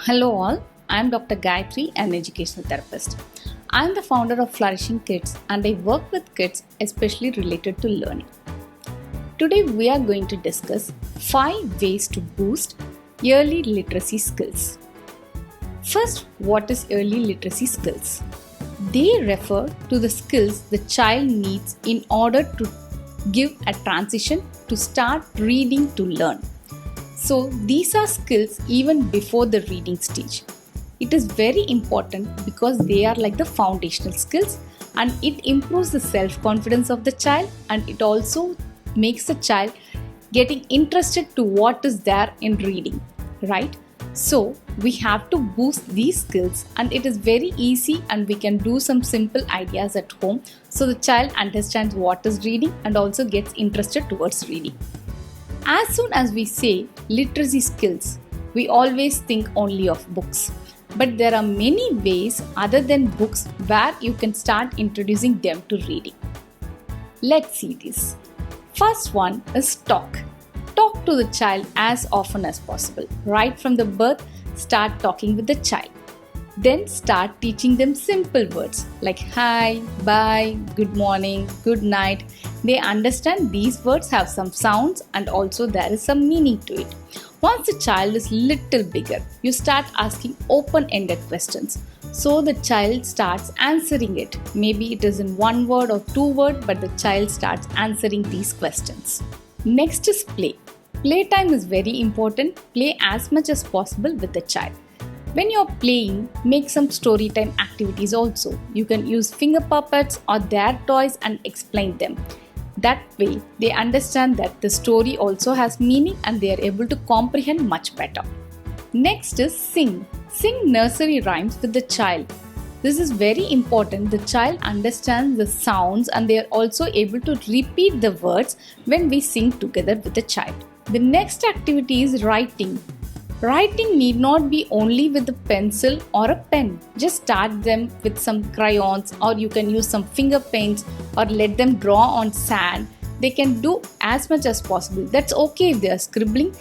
Hello all, I am Dr. Gayathri, an educational therapist. I am the founder of Flourishing Kids and I work with kids especially related to learning. Today we are going to discuss 5 ways to boost early literacy skills. First, what is early literacy skills? They refer to the skills the child needs in order to give a transition to start reading to learn. So these are skills even before the reading stage. It is very important because they are like the foundational skills and it improves the self-confidence of the child and it also makes the child getting interested to what is there in reading, right? So we have to boost these skills and it is very easy and we can do some simple ideas at home so the child understands what is reading and also gets interested towards reading. As soon as we say literacy skills, we always think only of books. But there are many ways other than books where you can start introducing them to reading. Let's see this. First one is talk. Talk to the child as often as possible. Right from the birth, start talking with the child. Then start teaching them simple words like hi, bye, good morning, good night. They understand these words have some sounds and also there is some meaning to it. Once the child is little bigger, you start asking open-ended questions. So the child starts answering it. Maybe it is in 1 word or 2 words, but the child starts answering these questions. Next is play. Playtime is very important. Play as much as possible with the child. When you're playing, make some story time activities also. You can use finger puppets or their toys and explain them. That way, they understand that the story also has meaning and they are able to comprehend much better. Next is sing. Sing nursery rhymes with the child. This is very important. The child understands the sounds and they are also able to repeat the words when we sing together with the child. The next activity is writing. Writing need not be only with a pencil or a pen. Just start them with some crayons or you can use some finger paints or let them draw on sand. They can do as much as possible. That's okay if they are scribbling.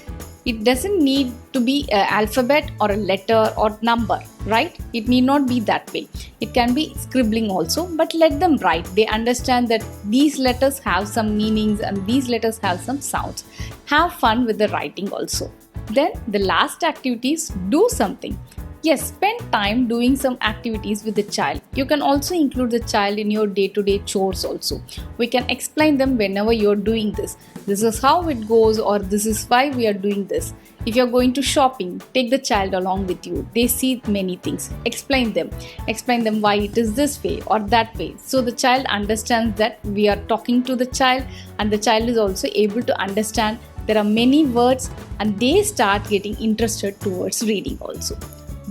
It doesn't need to be an alphabet or a letter or number, right? It need not be that way. It can be scribbling also, but let them write. They understand that these letters have some meanings and these letters have some sounds. Have fun with the writing also. Then the last activity is do something. Yes, spend time doing some activities with the child. You can also include the child in your day-to-day chores also. We can explain them whenever you're doing this. This is how it goes or this is why we are doing this. If you're going to shopping, take the child along with you. They see many things. Explain them. Explain them why it is this way or that way. So the child understands that we are talking to the child and the child is also able to understand there are many words and they start getting interested towards reading also.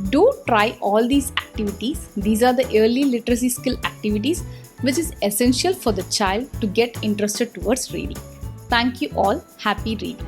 Do try all these activities. These are the early literacy skill activities which is essential for the child to get interested towards reading. Thank you all. Happy reading.